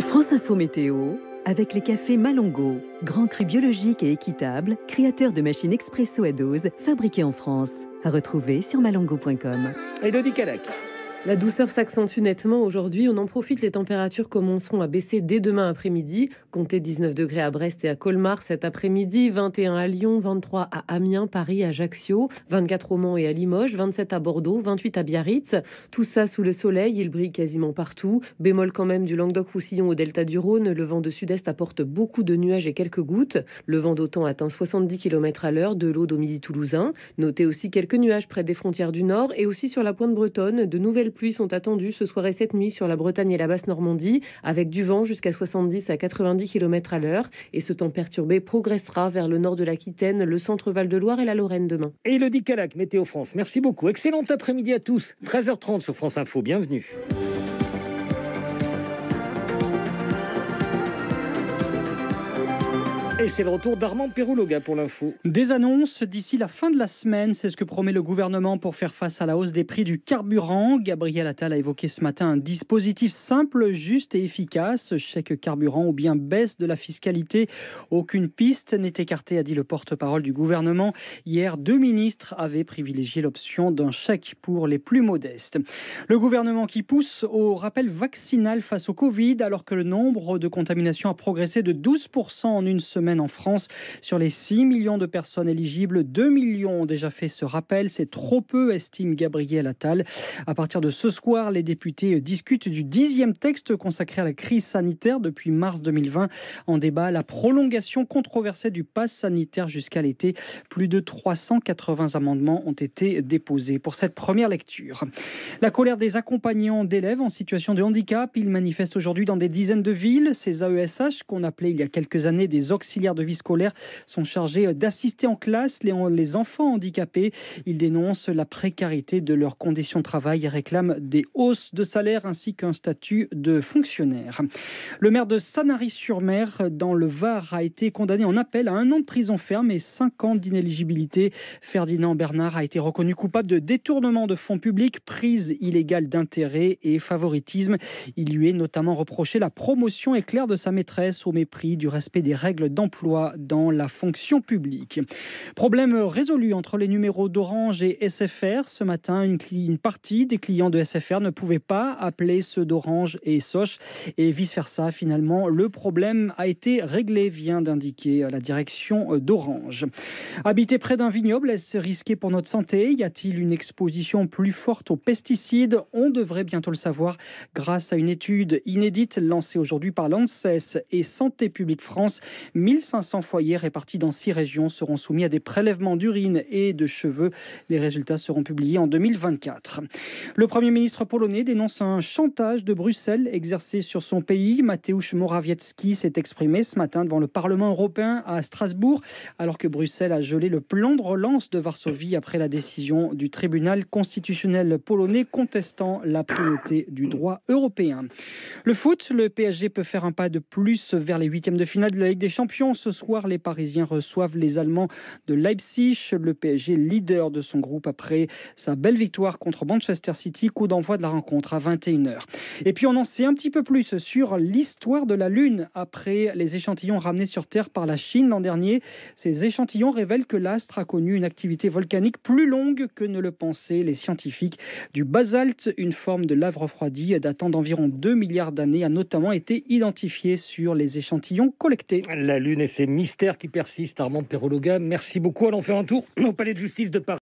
France Info Météo, avec les cafés Malongo, grand cru biologique et équitable, créateur de machines expresso à dose, fabriquées en France. À retrouver sur malongo.com. Élodie Calac. La douceur s'accentue nettement aujourd'hui. On en profite, les températures commenceront à baisser dès demain après-midi. Comptez 19 degrés à Brest et à Colmar cet après-midi, 21 à Lyon, 23 à Amiens, Paris, Ajaccio, 24 au Mans et à Limoges, 27 à Bordeaux, 28 à Biarritz. Tout ça sous le soleil, il brille quasiment partout. Bémol quand même du Languedoc-Roussillon au delta du Rhône. Le vent de sud-est apporte beaucoup de nuages et quelques gouttes. Le vent d'OTAN atteint 70 km à l'heure de l'Aude au midi toulousain. Notez aussi quelques nuages près des frontières du nord et aussi sur la pointe bretonne. De nouvelles pluies sont attendues ce soir et cette nuit sur la Bretagne et la Basse-Normandie, avec du vent jusqu'à 70 à 90 km à l'heure. Et ce temps perturbé progressera vers le nord de l'Aquitaine, le centre Val-de-Loire et la Lorraine demain. Élodie Calac, Météo France. Merci beaucoup. Excellent après-midi à tous. 13h30 sur France Info. Bienvenue. Et c'est le retour d'Armand Pérouloga pour l'info. Des annonces d'ici la fin de la semaine, c'est ce que promet le gouvernement pour faire face à la hausse des prix du carburant. Gabriel Attal a évoqué ce matin un dispositif simple, juste et efficace. Chèque carburant ou bien baisse de la fiscalité. Aucune piste n'est écartée, a dit le porte-parole du gouvernement. Hier, 2 ministres avaient privilégié l'option d'un chèque pour les plus modestes. Le gouvernement qui pousse au rappel vaccinal face au Covid, alors que le nombre de contaminations a progressé de 12% en une semaine en France. Sur les 6 millions de personnes éligibles, 2 millions ont déjà fait ce rappel. C'est trop peu, estime Gabriel Attal. À partir de ce soir, les députés discutent du 10e texte consacré à la crise sanitaire depuis mars 2020. En débat, la prolongation controversée du pass sanitaire jusqu'à l'été. Plus de 380 amendements ont été déposés pour cette première lecture. La colère des accompagnants d'élèves en situation de handicap. Ils manifestent aujourd'hui dans des dizaines de villes. Ces AESH, qu'on appelait il y a quelques années des auxiliaires de vie scolaire, sont chargés d'assister en classe les enfants handicapés. Ils dénoncent la précarité de leurs conditions de travail et réclament des hausses de salaire ainsi qu'un statut de fonctionnaire. Le maire de Sanary-sur-Mer, dans le Var, a été condamné en appel à 1 an de prison ferme et 5 ans d'inéligibilité. Ferdinand Bernard a été reconnu coupable de détournement de fonds publics, prise illégale d'intérêts et favoritisme. Il lui est notamment reproché la promotion éclair de sa maîtresse au mépris du respect des règles d'emploi dans la fonction publique. Problème résolu entre les numéros d'Orange et SFR. Ce matin, une partie des clients de SFR ne pouvait pas appeler ceux d'Orange et Soch et vice-versa. Finalement, le problème a été réglé, vient d'indiquer la direction d'Orange. Habiter près d'un vignoble, est-ce risqué pour notre santé? Y a-t-il une exposition plus forte aux pesticides? On devrait bientôt le savoir grâce à une étude inédite lancée aujourd'hui par l'ANSES et Santé publique France. 1500 foyers répartis dans 6 régions seront soumis à des prélèvements d'urine et de cheveux. Les résultats seront publiés en 2024. Le Premier ministre polonais dénonce un chantage de Bruxelles exercé sur son pays. Mateusz Morawiecki s'est exprimé ce matin devant le Parlement européen à Strasbourg, alors que Bruxelles a gelé le plan de relance de Varsovie après la décision du tribunal constitutionnel polonais contestant la primauté du droit européen. Le foot, le PSG peut faire un pas de plus vers les 8e de finale de la Ligue des Champions. Ce soir, les Parisiens reçoivent les Allemands de Leipzig. Le PSG, leader de son groupe après sa belle victoire contre Manchester City. Coup d'envoi de la rencontre à 21h. Et puis on en sait un petit peu plus sur l'histoire de la Lune après les échantillons ramenés sur Terre par la Chine l'an dernier. Ces échantillons révèlent que l'astre a connu une activité volcanique plus longue que ne le pensaient les scientifiques. Du basalte, une forme de lave refroidie datant d'environ 2 milliards d'années, a notamment été identifiée sur les échantillons collectés. La Lune et ses mystères qui persistent. Armand Pérouloga, merci beaucoup. Allons faire un tour au Palais de justice de Paris.